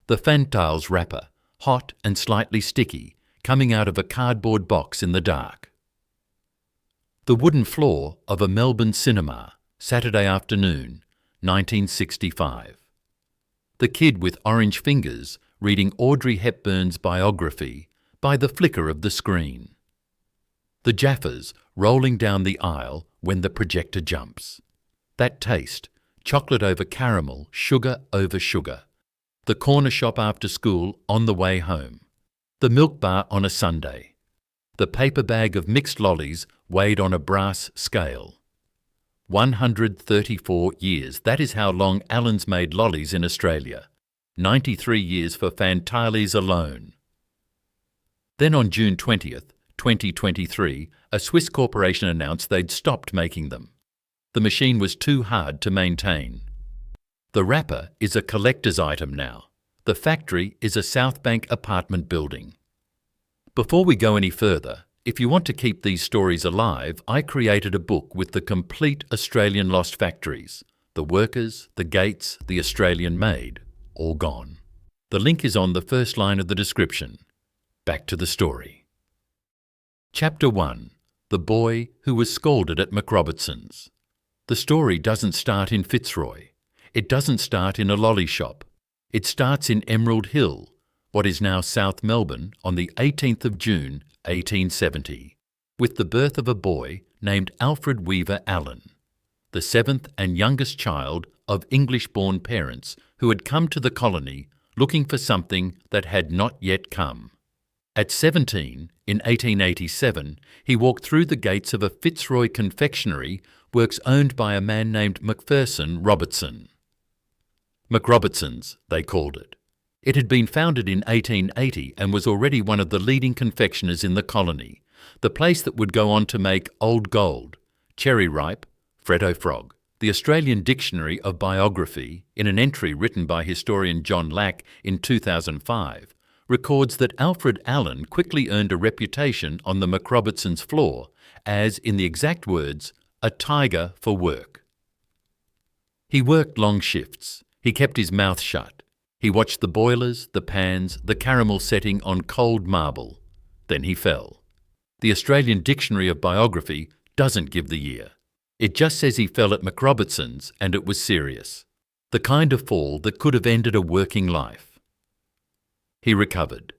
The Fantales wrapper, hot and slightly sticky, coming out of a cardboard box in the dark. The wooden floor of a Melbourne cinema, Saturday afternoon, 1965. The kid with orange fingers reading Audrey Hepburn's biography by the flicker of the screen. The Jaffas rolling down the aisle when the projector jumps. That taste, chocolate over caramel, sugar over sugar. The corner shop after school on the way home. The milk bar on a Sunday. The paper bag of mixed lollies weighed on a brass scale. 134 years, that is how long Allen's made lollies in Australia. 93 years for Fantales alone. Then on June 20th, 2023, a Swiss corporation announced they'd stopped making them. The machine was too hard to maintain. The wrapper is a collector's item now. The factory is a Southbank apartment building. Before we go any further, if you want to keep these stories alive, I created a book with the complete Australian lost factories. The workers, the gates, the Australian made, all gone. The link is on the first line of the description. Back to the story. Chapter 1. The Boy Who Was Scalded at McRobertson's. The story doesn't start in Fitzroy. It doesn't start in a lolly shop. It starts in Emerald Hill, what is now South Melbourne, on the 18th of June, 1870, with the birth of a boy named Alfred Weaver Allen, the seventh and youngest child of English-born parents who had come to the colony looking for something that had not yet come. At 17, in 1887, he walked through the gates of a Fitzroy confectionery works owned by a man named Macpherson Robertson. McRobertson's, they called it. It had been founded in 1880 and was already one of the leading confectioners in the colony, the place that would go on to make Old Gold, Cherry Ripe, Freddo Frog. The Australian Dictionary of Biography, in an entry written by historian John Lack in 2005, records that Alfred Allen quickly earned a reputation on the McRobertson's floor as, in the exact words, a tiger for work. He worked long shifts. He kept his mouth shut. He watched the boilers, the pans, the caramel setting on cold marble. Then he fell. The Australian Dictionary of Biography doesn't give the year. It just says he fell at McRobertson's and it was serious. The kind of fall that could have ended a working life. He recovered.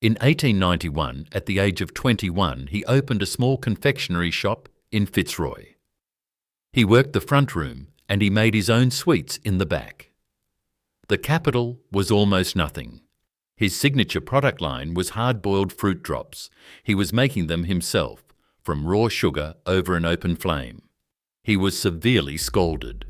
In 1891, at the age of 21, he opened a small confectionery shop in Fitzroy. He worked the front room and he made his own sweets in the back. The capital was almost nothing. His signature product line was hard-boiled fruit drops. He was making them himself, from raw sugar over an open flame. He was severely scalded.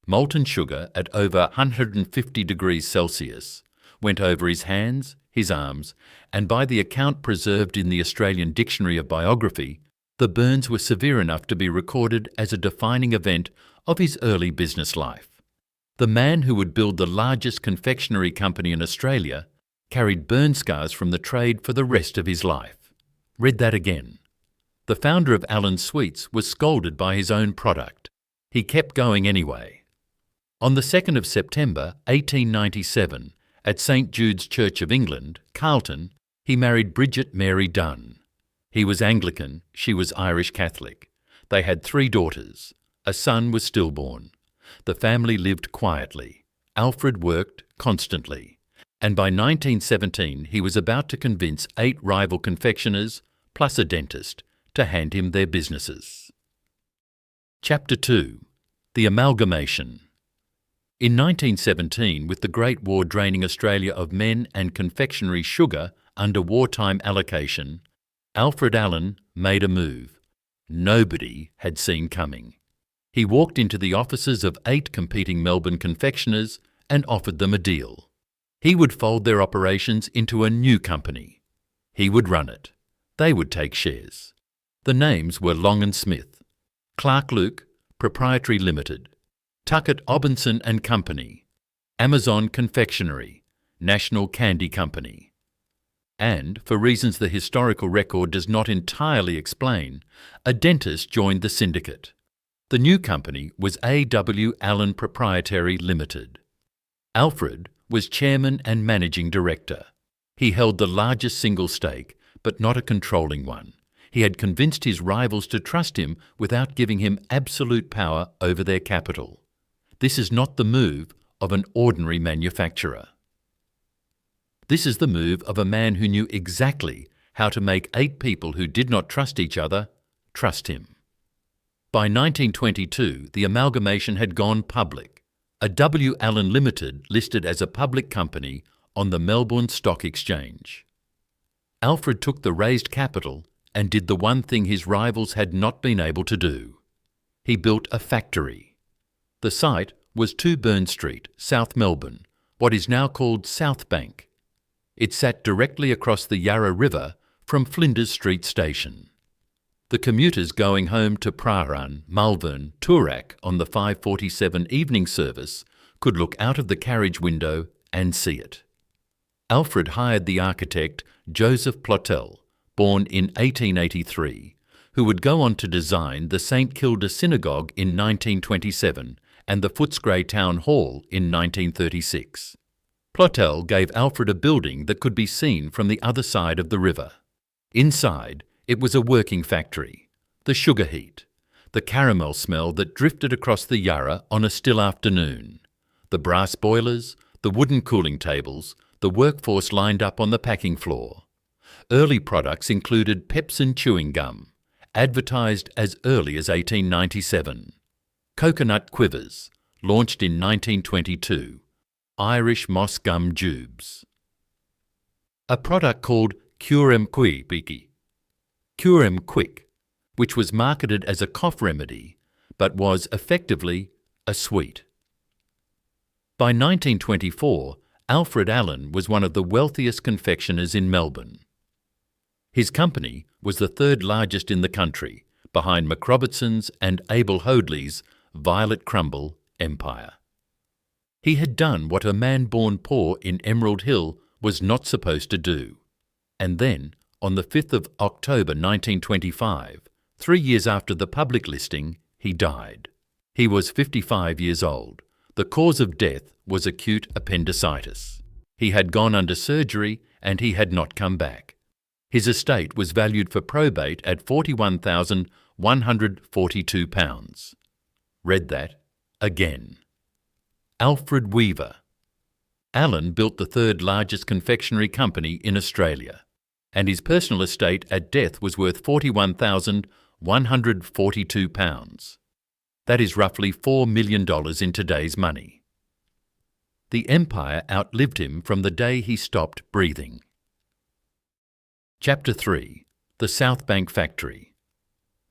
Molten sugar at over 150 degrees Celsius went over his hands, his arms, and by the account preserved in the Australian Dictionary of Biography, the burns were severe enough to be recorded as a defining event of his early business life. The man who would build the largest confectionery company in Australia carried burn scars from the trade for the rest of his life. Read that again. The founder of Allen's Sweets was scalded by his own product. He kept going anyway. On the 2nd of September 1897, at St. Jude's Church of England, Carlton, he married Bridget Mary Dunn. He was Anglican, she was Irish Catholic. They had 3 daughters. A son was stillborn. The family lived quietly. Alfred worked constantly. And by 1917 he was about to convince 8 rival confectioners, plus a dentist, to hand him their businesses. Chapter 2. The Amalgamation. In 1917, with the Great War draining Australia of men and confectionery sugar under wartime allocation, Alfred Allen made a move nobody had seen coming. He walked into the offices of 8 competing Melbourne confectioners and offered them a deal. He would fold their operations into a new company. He would run it. They would take shares. The names were Long and Smith, Clark Luke, Proprietary Limited, Tuckett Obinson and Company, Amazon Confectionery, National Candy Company. And, for reasons the historical record does not entirely explain, a dentist joined the syndicate. The new company was A.W. Allen Proprietary Limited. Alfred was chairman and managing director. He held the largest single stake, but not a controlling one. He had convinced his rivals to trust him without giving him absolute power over their capital. This is not the move of an ordinary manufacturer. This is the move of a man who knew exactly how to make 8 people who did not trust each other trust him. By 1922, the amalgamation had gone public. A W. Allen Limited listed as a public company on the Melbourne Stock Exchange. Alfred took the raised capital and did the one thing his rivals had not been able to do. He built a factory. The site was 2 Byrne Street, South Melbourne, what is now called Southbank. It sat directly across the Yarra River from Flinders Street Station. The commuters going home to Prahran, Malvern, Toorak on the 5:47 evening service could look out of the carriage window and see it. Alfred hired the architect Joseph Plotel, born in 1883, who would go on to design the St Kilda Synagogue in 1927 and the Footscray Town Hall in 1936. Plotel gave Alfred a building that could be seen from the other side of the river. Inside, it was a working factory. The sugar heat, the caramel smell that drifted across the Yarra on a still afternoon, the brass boilers, the wooden cooling tables, the workforce lined up on the packing floor. Early products included Pepsin chewing gum, advertised as early as 1897. Coconut quivers, launched in 1922. Irish moss gum tubes. A product called Curem Quick, which was marketed as a cough remedy, but was effectively a sweet. By 1924, Alfred Allen was one of the wealthiest confectioners in Melbourne. His company was the 3rd largest in the country, behind McRobertson's and Abel Hoadley's Violet Crumble empire. He had done what a man born poor in Emerald Hill was not supposed to do. And then, on the 5th of October 1925, 3 years after the public listing, he died. He was 55 years old. The cause of death was acute appendicitis. He had gone under surgery and he had not come back. His estate was valued for probate at £41,142. Read that again. Alfred Weaver. Allen built the 3rd largest confectionery company in Australia, and his personal estate at death was worth £41,142. That is roughly $4 million in today's money. The empire outlived him from the day he stopped breathing. Chapter 3. The Southbank Factory.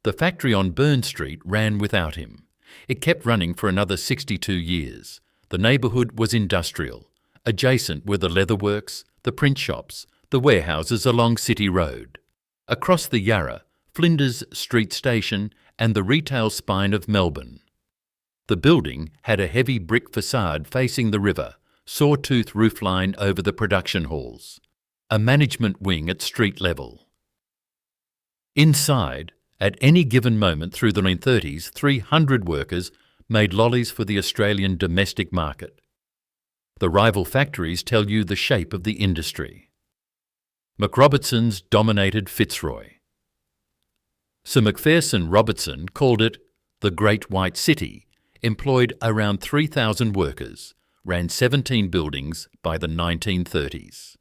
The factory on Byrne Street ran without him. It kept running for another 62 years. The neighbourhood was industrial. Adjacent were the leatherworks, the print shops, the warehouses along City Road. Across the Yarra, Flinders Street Station and the retail spine of Melbourne. The building had a heavy brick facade facing the river, sawtooth roofline over the production halls, a management wing at street level. Inside, at any given moment through the 1930s, 300 workers made lollies for the Australian domestic market. The rival factories tell you the shape of the industry. McRobertson's dominated Fitzroy. Sir Macpherson Robertson called it the Great White City, employed around 3,000 workers, ran 17 buildings by the 1930s.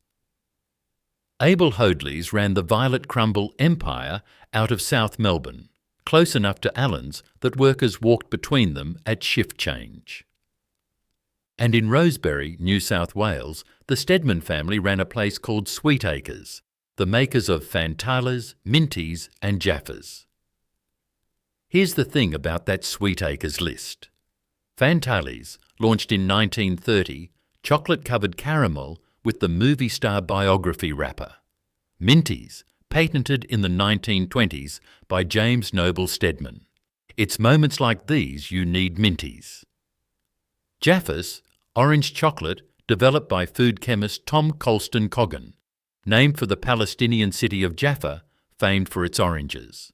Abel Hoadley's ran the Violet Crumble empire out of South Melbourne, close enough to Allen's that workers walked between them at shift change. And in Rosebery, New South Wales, the Stedman family ran a place called Sweetacres, the makers of Fantales, Minties and Jaffas. Here's the thing about that Sweetacres list. Fantales, launched in 1930, chocolate-covered caramel with the movie star biography wrapper. Minties, patented in the 1920s by James Noble Stedman. It's moments like these you need Minties. Jaffas, orange chocolate developed by food chemist Tom Colston Coggan, named for the Palestinian city of Jaffa, famed for its oranges.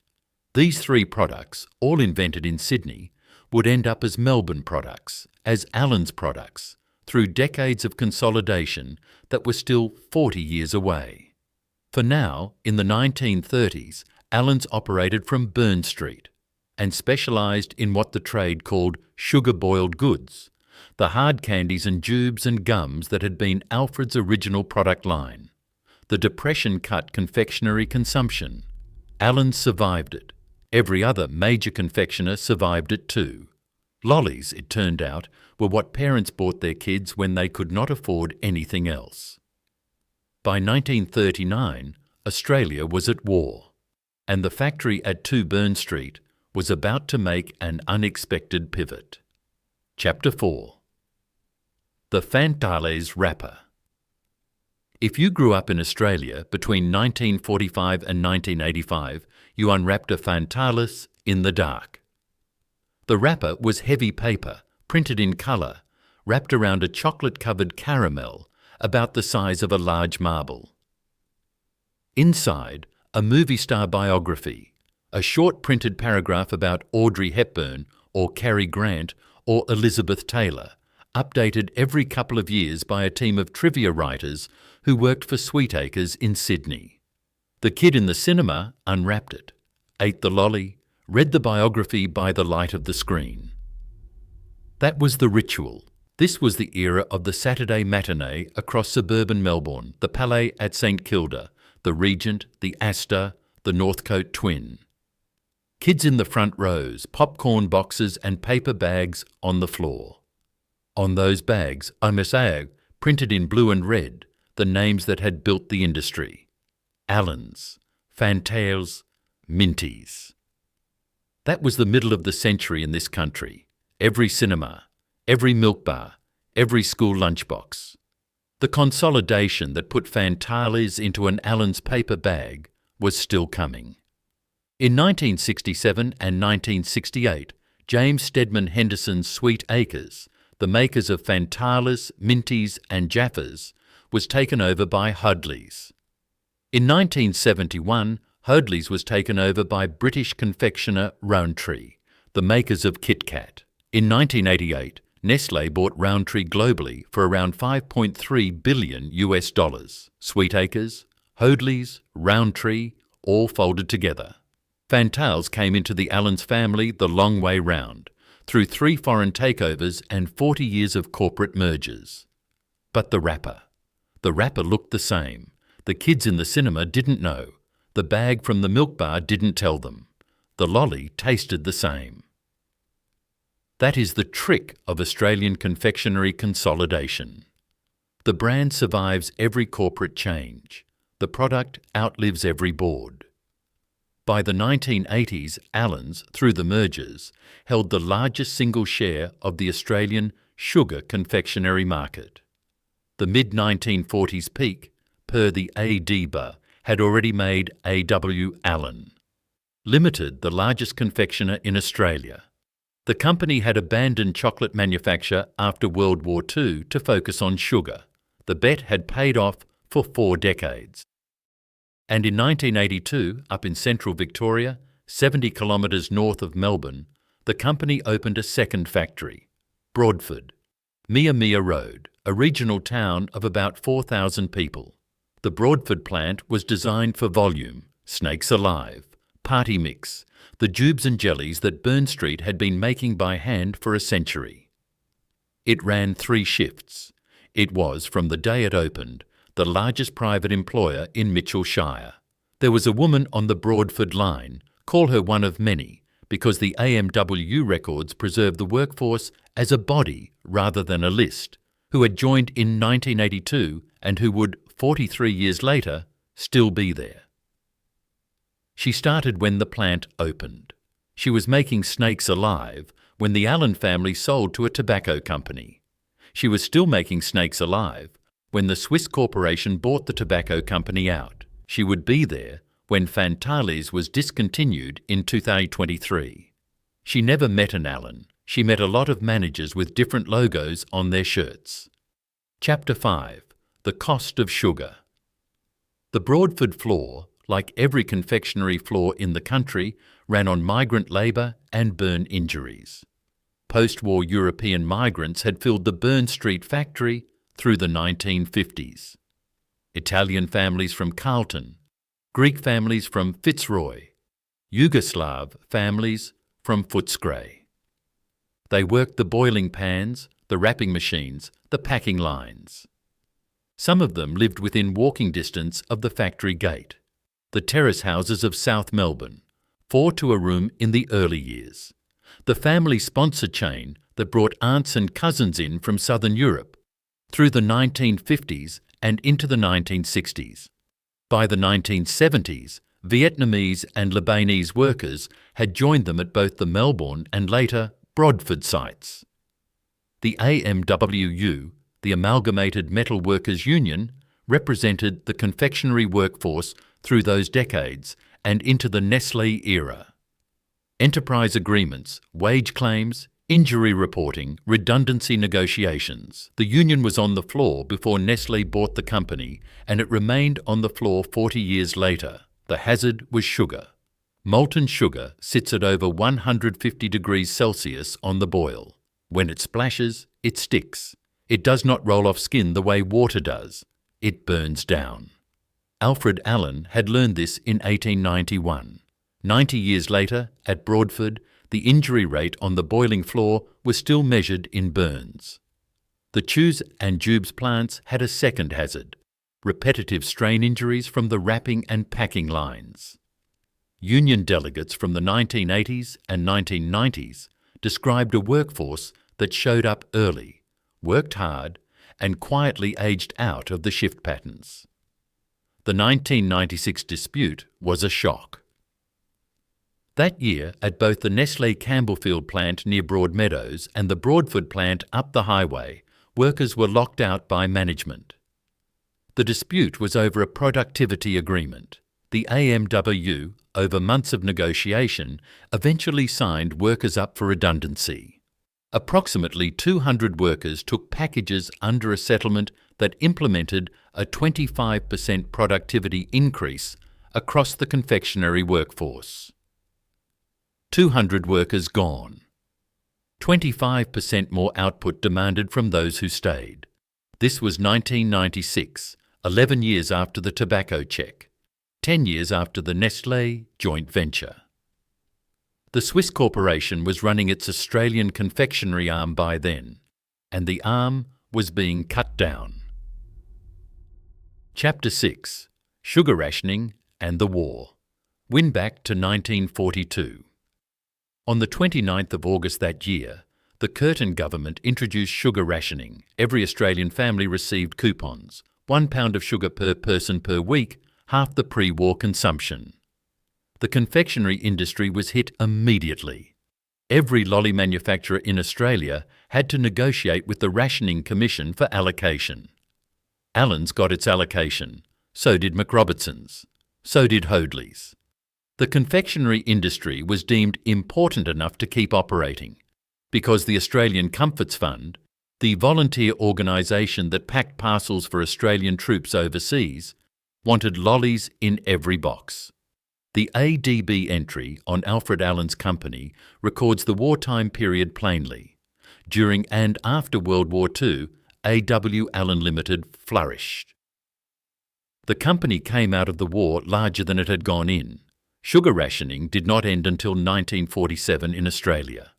These 3 products, all invented in Sydney, would end up as Melbourne products, as Allen's products, through decades of consolidation that were still 40 years away. For now, in the 1930s, Allen's operated from Byrne Street and specialised in what the trade called sugar-boiled goods, the hard candies and jubes and gums that had been Alfred's original product line. The Depression cut confectionery consumption. Allen's survived it. Every other major confectioner survived it too. Lollies, it turned out, were what parents bought their kids when they could not afford anything else. By 1939, Australia was at war, and the factory at 2 Byrne Street was about to make an unexpected pivot. Chapter 4. The Fantales wrapper. If you grew up in Australia between 1945 and 1985, you unwrapped a Fantales in the dark. The wrapper was heavy paper, printed in colour, wrapped around a chocolate-covered caramel about the size of a large marble. Inside, a movie star biography, a short printed paragraph about Audrey Hepburn or Cary Grant or Elizabeth Taylor, updated every couple of years by a team of trivia writers who worked for Sweetacres in Sydney. The kid in the cinema unwrapped it, ate the lolly, read the biography by the light of the screen. That was the ritual. This was the era of the Saturday matinee across suburban Melbourne, the Palais at St Kilda, the Regent, the Astor, the Northcote Twin. Kids in the front rows, popcorn boxes and paper bags on the floor. On those bags, I must add, printed in blue and red, the names that had built the industry. Allen's, Fantales, Minties. That was the middle of the century in this country. Every cinema, every milk bar, every school lunchbox. The consolidation that put Fantales into an Allen's paper bag was still coming. In 1967 and 1968, James Stedman Henderson's Sweetacres, the makers of Fantales, Minties and Jaffas, was taken over by Hoadleys. In 1971, Hoadleys was taken over by British confectioner Rowntree, the makers of Kit Kat. In 1988, Nestlé bought Rowntree globally for around $5.3 billion. Sweetacres, Hoadleys, Rowntree, all folded together. Fantales came into the Allen's family the long way round, through 3 foreign takeovers and 40 years of corporate mergers. But the wrapper looked the same. The kids in the cinema didn't know. The bag from the milk bar didn't tell them. The lolly tasted the same. That is the trick of Australian confectionery consolidation. The brand survives every corporate change. The product outlives every board. By the 1980s, Allen's, through the mergers, held the largest single share of the Australian sugar confectionery market. The mid-1940s peak, per the ADBA, had already made A.W. Allen Limited, the largest confectioner in Australia. The company had abandoned chocolate manufacture after World War II to focus on sugar. The bet had paid off for 4 decades. And in 1982, up in central Victoria, 70 kilometres north of Melbourne, the company opened a second factory, Broadford, Mia Road, a regional town of about 4,000 people. The Broadford plant was designed for volume, snakes alive, party mix, the jubes and jellies that Byrne Street had been making by hand for a century. It ran 3 shifts. It was, from the day it opened, the largest private employer in Mitchell Shire. There was a woman on the Broadford line, call her one of many, because the AMWU records preserve the workforce as a body rather than a list, who had joined in 1982 and who would, 43 years later, still be there. She started when the plant opened. She was making snakes alive when the Allen family sold to a tobacco company. She was still making snakes alive when the Swiss corporation bought the tobacco company out. She would be there when Fantales was discontinued in 2023. She never met an Allen. She met a lot of managers with different logos on their shirts. Chapter 5. The Cost of Sugar. The Broadford floor, like every confectionery floor in the country, ran on migrant labour and burn injuries. Post-war European migrants had filled the Byrne Street factory through the 1950s. Italian families from Carlton, Greek families from Fitzroy, Yugoslav families from Footscray. They worked the boiling pans, the wrapping machines, the packing lines. Some of them lived within walking distance of the factory gate, the terrace houses of South Melbourne, 4 to a room in the early years. The family sponsor chain that brought aunts and cousins in from southern Europe through the 1950s and into the 1960s. By the 1970s, Vietnamese and Lebanese workers had joined them at both the Melbourne and later Brodford sites. The AMWU, the Amalgamated Metal Workers Union, represented the confectionery workforce through those decades and into the Nestlé era. Enterprise agreements, wage claims, injury reporting, redundancy negotiations. The union was on the floor before Nestlé bought the company, and it remained on the floor 40 years later. The hazard was sugar. Molten sugar sits at over 150 degrees Celsius on the boil. When it splashes, it sticks. It does not roll off skin the way water does. It burns down. Alfred Allen had learned this in 1891. 90 years later, at Broadford, the injury rate on the boiling floor was still measured in burns. The Chews and Jubes plants had a second hazard: repetitive strain injuries from the wrapping and packing lines. Union delegates from the 1980s and 1990s described a workforce that showed up early, worked hard, and quietly aged out of the shift patterns. The 1996 dispute was a shock. That year, at both the Nestlé Campbellfield plant near Broadmeadows and the Broadford plant up the highway, workers were locked out by management. The dispute was over a productivity agreement. The AMWU, over months of negotiation, eventually signed workers up for redundancy. Approximately 200 workers took packages under a settlement that implemented a 25% productivity increase across the confectionery workforce. 200 workers gone. 25% more output demanded from those who stayed. This was 1996, 11 years after the tobacco check, 10 years after the Nestlé joint venture. The Swiss corporation was running its Australian confectionery arm by then, and the arm was being cut down. Chapter 6: Sugar Rationing and the War. Win back to 1942. On the 29th of August that year, the Curtin government introduced sugar rationing. Every Australian family received coupons, £1 of sugar per person per week, half the pre-war consumption. The confectionery industry was hit immediately. Every lolly manufacturer in Australia had to negotiate with the Rationing Commission for allocation. Allen's got its allocation, so did McRobertson's, so did Hoadley's. The confectionery industry was deemed important enough to keep operating, because the Australian Comforts Fund, the volunteer organisation that packed parcels for Australian troops overseas, wanted lollies in every box. The ADB entry on Alfred Allen's company records the wartime period plainly. During and after World War II, A.W. Allen Limited flourished. The company came out of the war larger than it had gone in. Sugar rationing did not end until 1947 in Australia.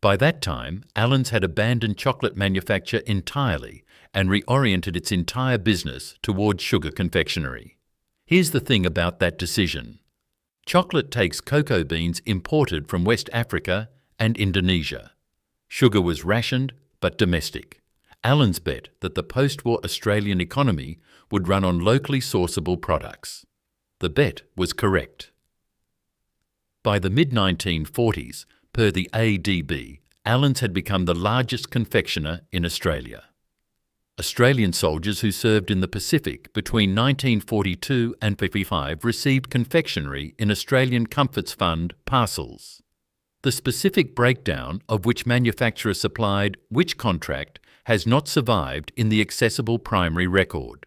By that time, Allen's had abandoned chocolate manufacture entirely and reoriented its entire business towards sugar confectionery. Here's the thing about that decision. Chocolate takes cocoa beans imported from West Africa and Indonesia. Sugar was rationed but domestic. Allen's bet that the post-war Australian economy would run on locally sourceable products. The bet was correct. By the mid-1940s, per the ADB, Allen's had become the largest confectioner in Australia. Australian soldiers who served in the Pacific between 1942 and 1955 received confectionery in Australian Comforts Fund parcels. The specific breakdown of which manufacturer supplied which contract has not survived in the accessible primary record.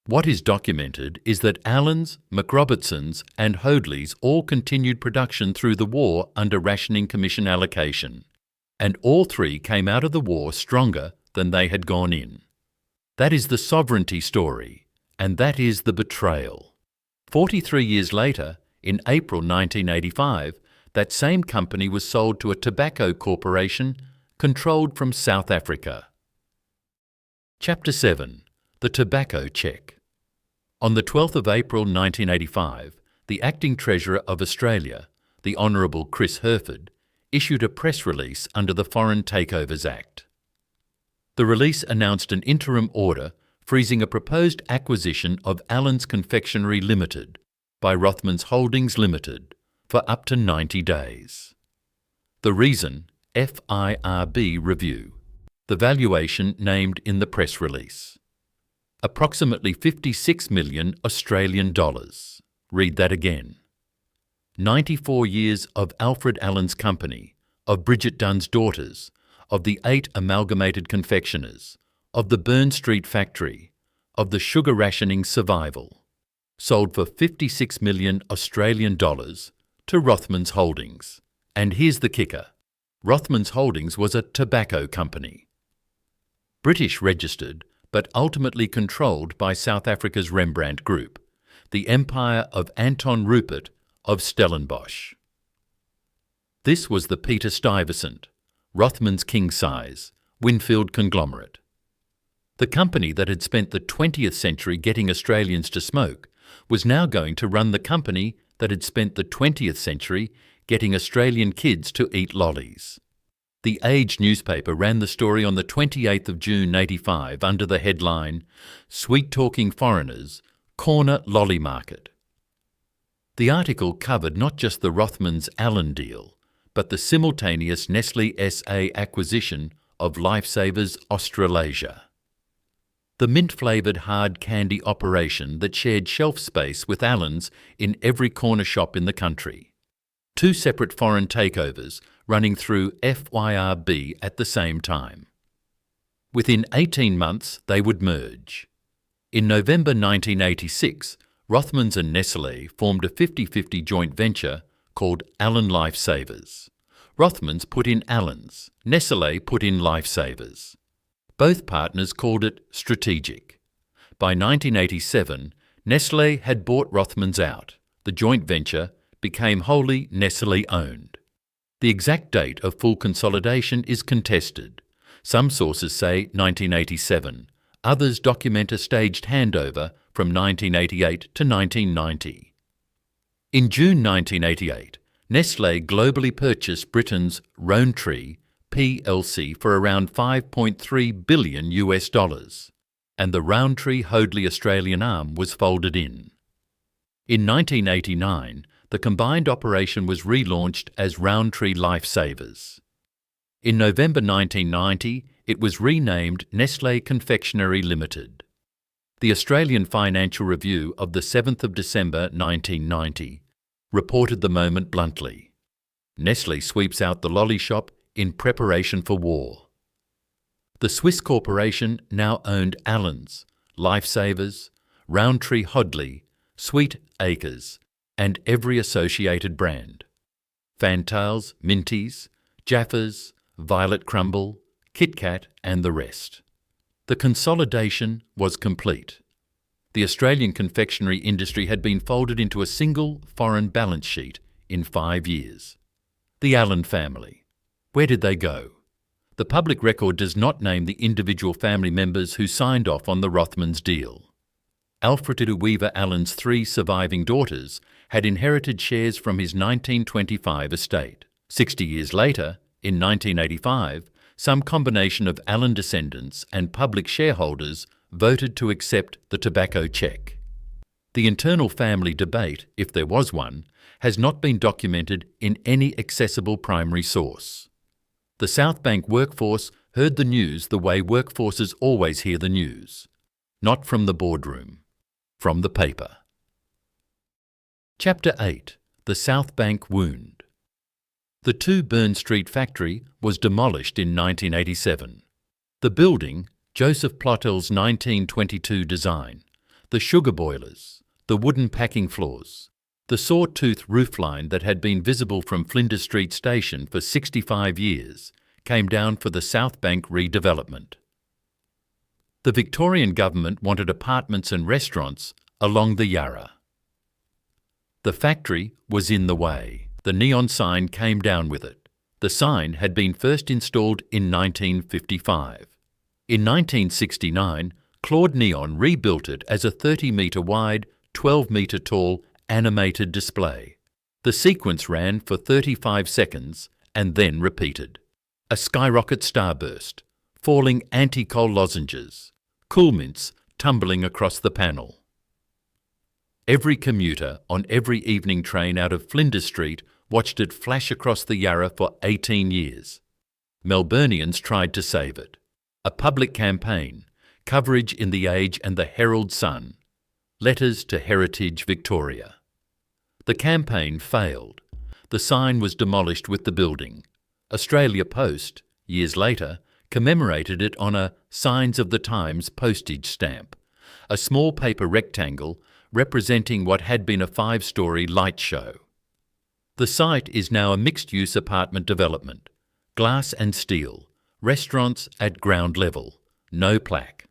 What is documented is that Allen's, McRobertson's and Hoadley's all continued production through the war under Rationing Commission allocation. and all three came out of the war stronger than they had gone in. That is the sovereignty story, and that is the betrayal. 43 years later, in April 1985, that same company was sold to a tobacco corporation controlled from South Africa. Chapter 7. The Tobacco Check. On the 12th of April 1985, the Acting Treasurer of Australia, the Honourable Chris Herford, issued a press release under the Foreign Takeovers Act. The release announced an interim order freezing a proposed acquisition of Allen's Confectionery Limited by Rothmans Holdings Limited for up to 90 days. The reason, FIRB review. The valuation named in the press release. Approximately 56 million Australian dollars. Read that again. 94 years of Alfred Allen's company, of Bridget Dunn's daughters, of the 8 amalgamated confectioners, of the Byrne Street factory, of the sugar rationing survival. Sold for 56 million Australian dollars to Rothmans Holdings. And here's the kicker. Rothmans Holdings was a tobacco company. British registered, but ultimately controlled by South Africa's Rembrandt Group, the empire of Anton Rupert of Stellenbosch. This was the Peter Stuyvesant, Rothmans king-size, Winfield conglomerate. The company that had spent the 20th century getting Australians to smoke was now going to run the company that had spent the 20th century getting Australian kids to eat lollies. The Age newspaper ran the story on the 28th of June 1985 under the headline, "Sweet-Talking Foreigners Corner Lolly Market." The article covered not just the Rothmans-Allen deal, but the simultaneous Nestlé SA acquisition of Lifesavers Australasia. The mint-flavoured hard candy operation that shared shelf space with Allen's in every corner shop in the country. 2 separate foreign takeovers running through FIRB at the same time. Within 18 months, they would merge. In November 1986, Rothmans and Nestlé formed a 50-50 joint venture called Allen Lifesavers. Rothmans put in Allen's, Nestlé put in Lifesavers. Both partners called it strategic. By 1987, Nestlé had bought Rothmans out. The joint venture became wholly Nestlé-owned. The exact date of full consolidation is contested. Some sources say 1987. Others document a staged handover from 1988 to 1990. In June 1988, Nestlé globally purchased Britain's Rowntree plc for around $5.3 billion US, and the Rowntree Hoadley Australian arm was folded in. In 1989, the combined operation was relaunched as Rowntree Lifesavers. In November 1990, it was renamed Nestlé Confectionery Limited. The Australian Financial Review of the 7th of December 1990 reported the moment bluntly. Nestlé sweeps out the lolly shop in preparation for war. The Swiss corporation now owned Allen's, Lifesavers, Rowntree Hoadley, Sweet Acres, and every associated brand. Fantales, Minties, Jaffas, Violet Crumble, Kit Kat and the rest. The consolidation was complete. The Australian confectionery industry had been folded into a single foreign balance sheet in 5 years. The Allen family. Where did they go? The public record does not name the individual family members who signed off on the Rothmans deal. Alfred Weaver Allen's 3 surviving daughters had inherited shares from his 1925 estate. 60 years later, in 1985, some combination of Allen descendants and public shareholders voted to accept the tobacco check. The internal family debate, if there was one, has not been documented in any accessible primary source. The Southbank workforce heard the news the way workforces always hear the news. Not from the boardroom, from the paper. Chapter 8. The Southbank Wound. The 2 Byrne Street factory was demolished in 1987. The building, Joseph Plottell's 1922 design, the sugar boilers, the wooden packing floors, the saw-tooth roofline that had been visible from Flinders Street Station for 65 years, came down for the Southbank redevelopment. The Victorian government wanted apartments and restaurants along the Yarra. The factory was in the way. The neon sign came down with it. The sign had been first installed in 1955. In 1969, Claude Neon rebuilt it as a 30-metre wide, 12-metre tall animated display. The sequence ran for 35 seconds and then repeated. A skyrocket starburst, falling anti-coal lozenges, cool mints tumbling across the panel. Every commuter on every evening train out of Flinders Street watched it flash across the Yarra for 18 years. Melburnians tried to save it. A public campaign, coverage in The Age and the Herald Sun, letters to Heritage Victoria. The campaign failed. The sign was demolished with the building. Australia Post, years later, commemorated it on a Signs of the Times postage stamp, a small paper rectangle representing what had been a 5-storey light show. The site is now a mixed-use apartment development, glass and steel, restaurants at ground level, no plaque.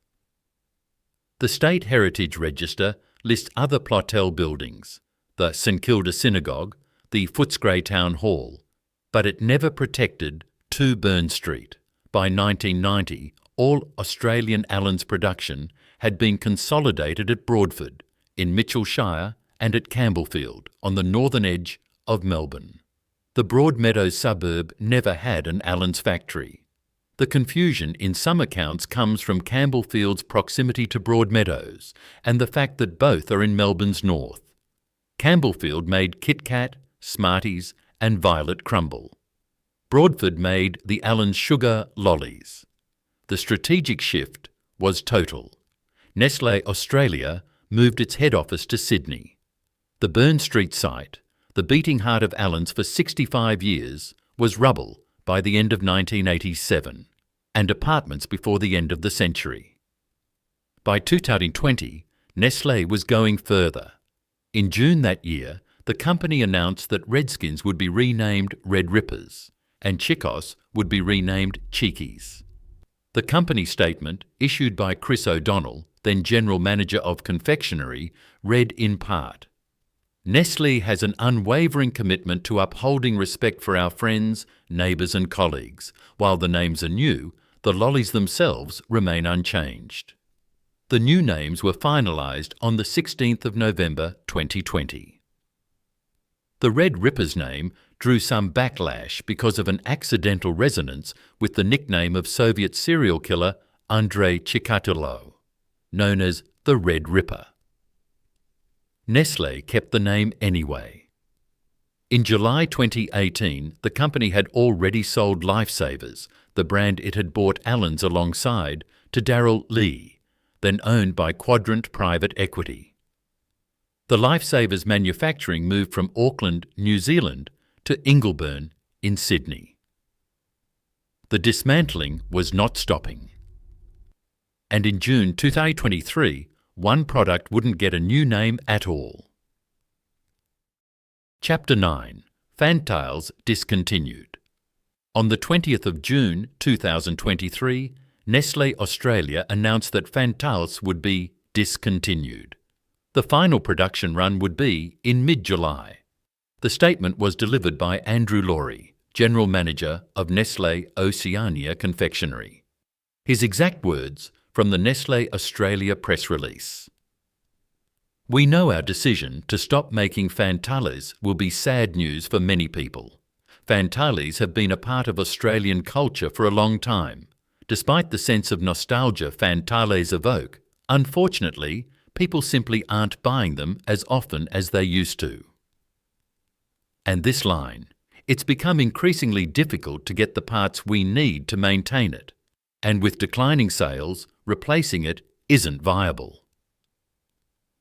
The State Heritage Register lists other Plotel buildings, the St Kilda Synagogue, the Footscray Town Hall, but it never protected 2 Byrne Street. By 1990, all Australian Allen's production had been consolidated at Broadford, in Mitchell Shire, and at Campbellfield, on the northern edge of Melbourne. The Broadmeadows suburb never had an Allen's factory. The confusion in some accounts comes from Campbellfield's proximity to Broadmeadows and the fact that both are in Melbourne's north. Campbellfield made Kit Kat, Smarties and Violet Crumble. Broadford made the Allen's Sugar Lollies. The strategic shift was total. Nestlé Australia moved its head office to Sydney. The Byrne Street site, the beating heart of Allen's for 65 years, was rubble by the end of 1987, and apartments before the end of the century. By 2020, Nestlé was going further. In June that year, the company announced that Redskins would be renamed Red Rippers, and Chicos would be renamed Cheekies. The company statement, issued by Chris O'Donnell, then General Manager of Confectionery, read in part, Nestlé has an unwavering commitment to upholding respect for our friends, neighbours and colleagues. While the names are new, the lollies themselves remain unchanged. The new names were finalised on the 16th of November 2020. The Red Rippers name drew some backlash because of an accidental resonance with the nickname of Soviet serial killer Andrei Chikatilo, known as the Red Ripper. Nestlé kept the name anyway. In July 2018, the company had already sold Lifesavers, the brand it had bought Allen's alongside, to Darryl Lee, then owned by Quadrant Private Equity. The Lifesavers manufacturing moved from Auckland, New Zealand, to Ingleburn in Sydney. The dismantling was not stopping. And in June 2023, one product wouldn't get a new name at all. Chapter 9. Fantales discontinued. On the 20th of June 2023, Nestlé Australia announced that Fantales would be discontinued. The final production run would be in mid-July. The statement was delivered by Andrew Laurie, General Manager of Nestlé Oceania Confectionery. His exact words from the Nestlé Australia press release. We know our decision to stop making Fantales will be sad news for many people. Fantales have been a part of Australian culture for a long time. Despite the sense of nostalgia Fantales evoke, unfortunately, people simply aren't buying them as often as they used to. And this line, it's become increasingly difficult to get the parts we need to maintain it, and with declining sales, replacing it isn't viable.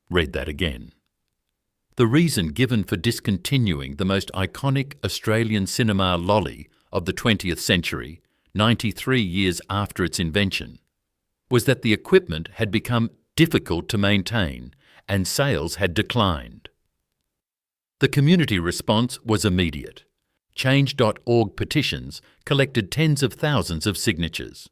Read that again. The reason given for discontinuing the most iconic Australian cinema lolly of the 20th century, 93 years after its invention, was that the equipment had become difficult to maintain and sales had declined. The community response was immediate. Change.org petitions collected tens of thousands of signatures.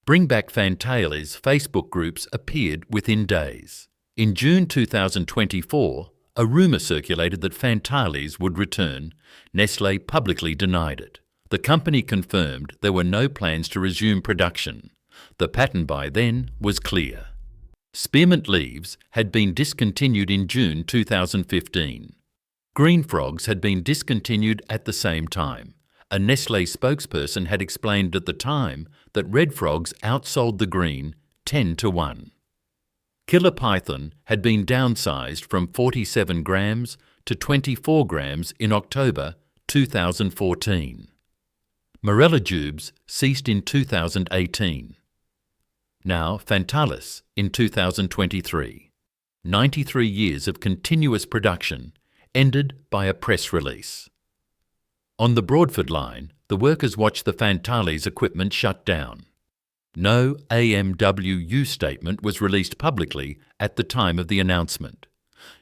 Bring Back Fantales Facebook groups appeared within days. In June 2024, a rumour circulated that Fantales would return. Nestlé publicly denied it. The company confirmed there were no plans to resume production. The pattern by then was clear. Spearmint leaves had been discontinued in June 2015. Green frogs had been discontinued at the same time. A Nestlé spokesperson had explained at the time that red frogs outsold the green 10-1. Killer python had been downsized from 47 grams to 24 grams in October 2014. Morella jubes ceased in 2018. Now Fantales in 2023. 93 years of continuous production ended by a press release. On the Broadford line, the workers watched the Fantales equipment shut down. No AMWU statement was released publicly at the time of the announcement.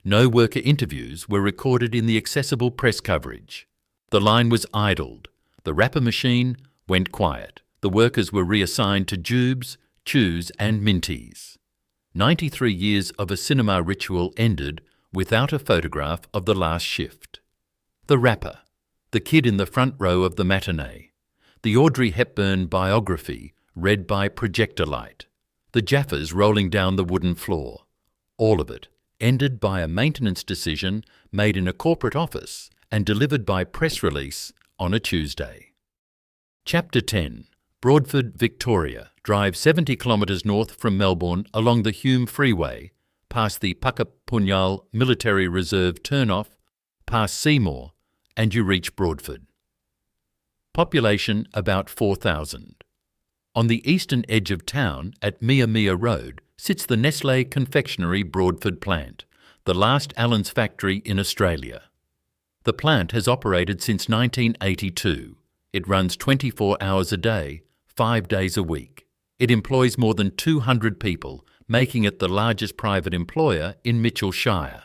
No worker interviews were recorded in the accessible press coverage. The line was idled. The wrapper machine went quiet. The workers were reassigned to jubes, chews and minties. 93 years of a cinema ritual ended without a photograph of the last shift. The wrapper, the kid in the front row of the matinee, the Audrey Hepburn biography read by projector light, the Jaffas rolling down the wooden floor, all of it ended by a maintenance decision made in a corporate office and delivered by press release on a Tuesday. Chapter 10. Broadford, Victoria. Drive 70 kilometres north from Melbourne along the Hume Freeway, past the Puckapunyal Military Reserve turnoff, past Seymour, and you reach Broadford. Population about 4,000. On the eastern edge of town, at Mia Mia Road, sits the Nestlé confectionery Broadford plant, the last Allen's factory in Australia. The plant has operated since 1982. It runs 24 hours a day, 5 days a week. It employs more than 200 people, making it the largest private employer in Mitchell Shire.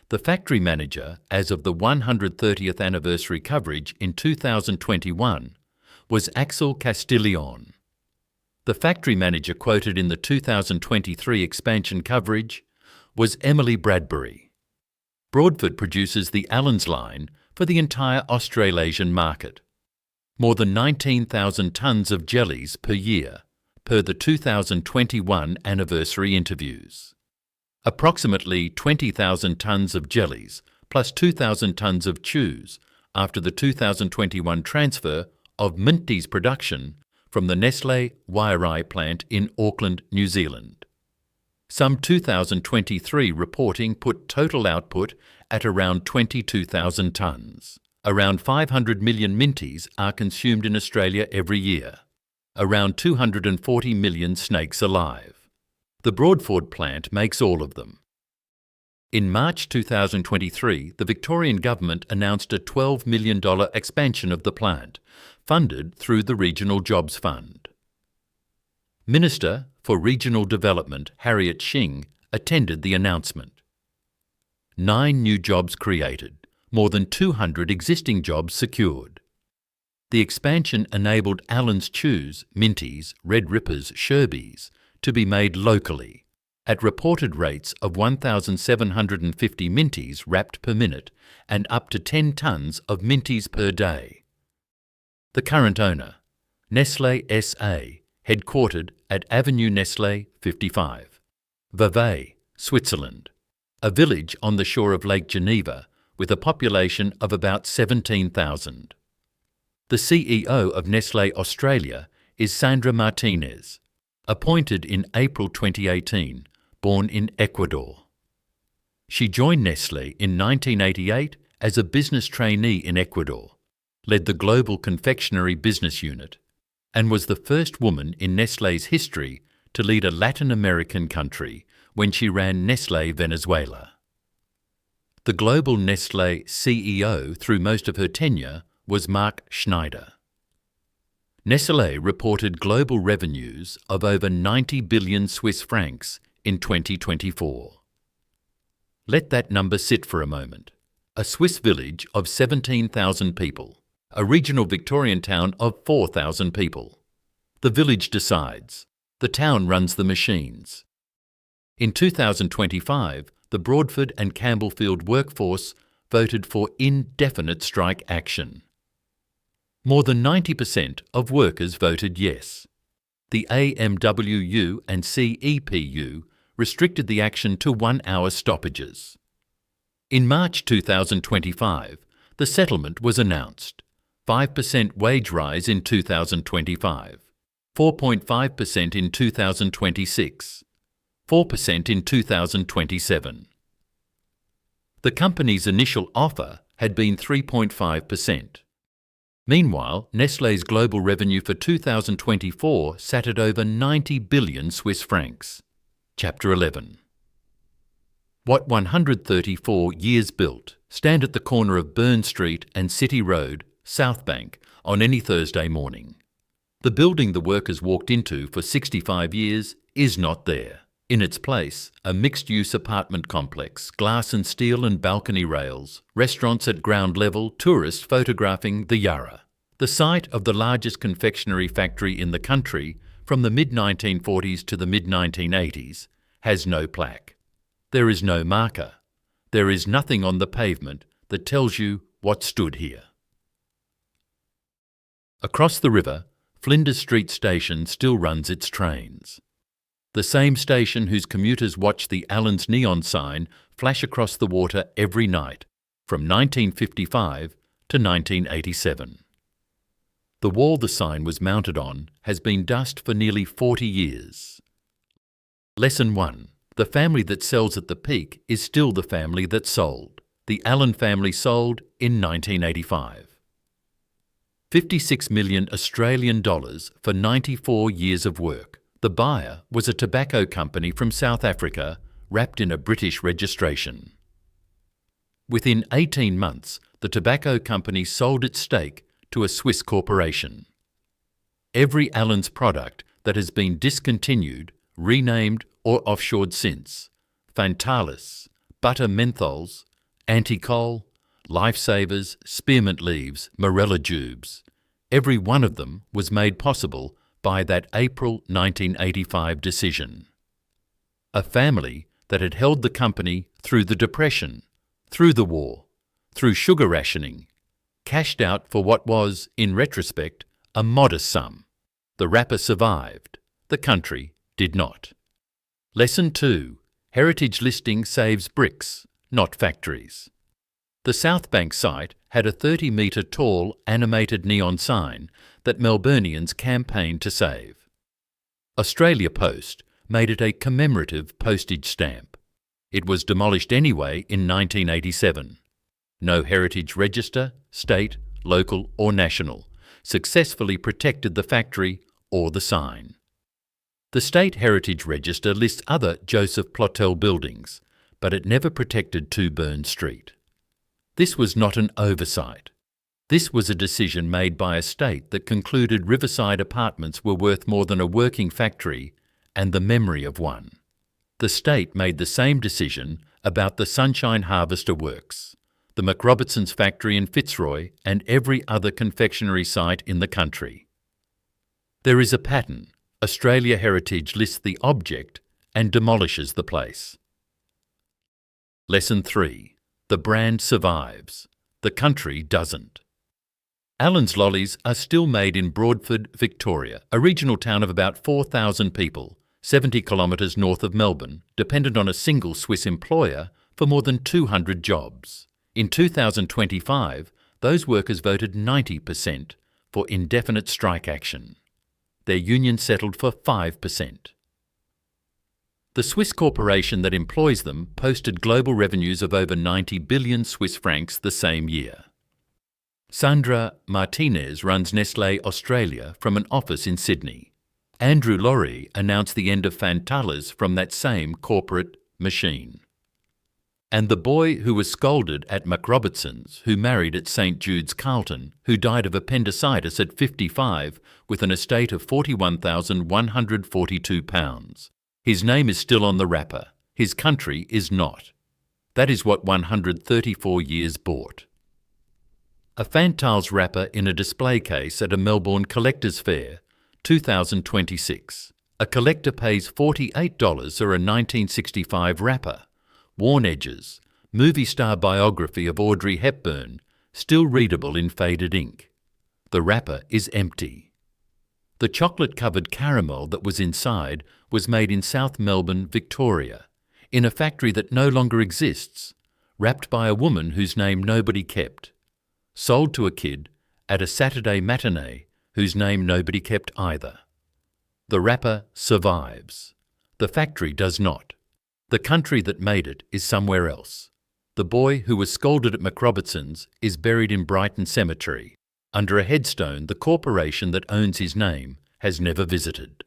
The factory manager, as of the 130th anniversary coverage in 2021, was Axel Castiglione. The factory manager quoted in the 2023 expansion coverage was Emily Bradbury. Broadford produces the Allen's line for the entire Australasian market. More than 19,000 tonnes of jellies per year, per the 2021 anniversary interviews. Approximately 20,000 tonnes of jellies, plus 2,000 tonnes of chews, after the 2021 transfer of Minties production from the Nestlé Wairai plant in Auckland, New Zealand. Some 2023 reporting put total output at around 22,000 tonnes. Around 500 million Minties are consumed in Australia every year. Around 240 million snakes alive. The Broadford plant makes all of them. In March 2023, the Victorian Government announced a $12 million expansion of the plant, funded through the Regional Jobs Fund. Minister for Regional Development Harriet Shing attended the announcement. 9 new jobs created, more than 200 existing jobs secured. The expansion enabled Allen's chews, Minties, Red Rippers, Sherbies to be made locally, at reported rates of 1,750 Minties wrapped per minute and up to 10 tonnes of Minties per day. The current owner, Nestlé SA, headquartered at Avenue Nestlé 55, Vevey, Switzerland, a village on the shore of Lake Geneva with a population of about 17,000. The CEO of Nestlé Australia is Sandra Martinez, appointed in April 2018, born in Ecuador. She joined Nestlé in 1988 as a business trainee in Ecuador, led the global confectionery business unit, and was the first woman in Nestlé's history to lead a Latin American country when she ran Nestlé Venezuela. The global Nestlé CEO through most of her tenure was Mark Schneider. Nestlé reported global revenues of over 90 billion Swiss francs in 2024. Let that number sit for a moment. A Swiss village of 17,000 people. A regional Victorian town of 4,000 people. The village decides. The town runs the machines. In 2025, the Broadford and Campbellfield workforce voted for indefinite strike action. More than 90% of workers voted yes. The AMWU and CEPU restricted the action to 1-hour stoppages. In March 2025, the settlement was announced. 5% wage rise in 2025, 4.5% in 2026, 4% in 2027. The company's initial offer had been 3.5%. Meanwhile, Nestlé's global revenue for 2024 sat at over 90 billion Swiss francs. Chapter 11. What 134 years built stand at the corner of Byrne Street and City Road, Southbank, on any Thursday morning. The building the workers walked into for 65 years is not there. In its place, a mixed-use apartment complex, glass and steel and balcony rails, restaurants at ground level, tourists photographing the Yarra. The site of the largest confectionery factory in the country from the mid-1940s to the mid-1980s has no plaque. There is no marker. There is nothing on the pavement that tells you what stood here. Across the river, Flinders Street Station still runs its trains. The same station whose commuters watch the Allen's neon sign flash across the water every night from 1955 to 1987. The wall the sign was mounted on has been dust for nearly 40 years. Lesson 1. The family that sells at the peak is still the family that sold. The Allen family sold in 1985. 56 million Australian dollars for 94 years of work. The buyer was a tobacco company from South Africa wrapped in a British registration. Within 18 months, the tobacco company sold its stake to a Swiss corporation. Every Allen's product that has been discontinued, renamed or offshored since, Fantales, butter menthols, anti-coal, lifesavers, spearmint leaves, morella jubes, every one of them was made possible by that April 1985 decision. A family that had held the company through the Depression, through the war, through sugar rationing, cashed out for what was, in retrospect, a modest sum. The wrapper survived. The country did not. Lesson 2. Heritage listing saves bricks, not factories. The Southbank site had a 30-metre tall animated neon sign that Melburnians campaigned to save. Australia Post made it a commemorative postage stamp. It was demolished anyway in 1987. No heritage register, state, local or national, successfully protected the factory or the sign. The State Heritage Register lists other Joseph Plotel buildings, but it never protected 2 Byrne Street. This was not an oversight. This was a decision made by a state that concluded riverside apartments were worth more than a working factory and the memory of one. The state made the same decision about the Sunshine Harvester Works, the McRobertson's factory in Fitzroy and every other confectionery site in the country. There is a pattern. Australia Heritage lists the object and demolishes the place. Lesson 3. The brand survives. The country doesn't. Allen's lollies are still made in Broadford, Victoria, a regional town of about 4,000 people, 70 kilometres north of Melbourne, dependent on a single Swiss employer for more than 200 jobs. In 2025, those workers voted 90% for indefinite strike action. Their union settled for 5%. The Swiss corporation that employs them posted global revenues of over 90 billion Swiss francs the same year. Sandra Martinez runs Nestlé Australia from an office in Sydney. Andrew Laurie announced the end of Fantales from that same corporate machine. And the boy who was scalded at McRobertson's, who married at St Jude's Carlton, who died of appendicitis at 55 with an estate of £41,142. His name is still on the wrapper. His country is not. That is what 134 years bought. A Fantales wrapper in a display case at a Melbourne collector's fair, 2026. A collector pays $48 for a 1965 wrapper. Worn edges. Movie star biography of Audrey Hepburn, still readable in faded ink. The wrapper is empty. The chocolate-covered caramel that was inside was made in South Melbourne, Victoria, in a factory that no longer exists, wrapped by a woman whose name nobody kept. Sold to a kid at a Saturday matinee whose name nobody kept either. The wrapper survives. The factory does not. The country that made it is somewhere else. The boy who was scalded at McRobertson's is buried in Brighton Cemetery, under a headstone the corporation that owns his name has never visited.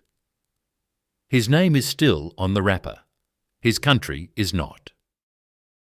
His name is still on the wrapper. His country is not.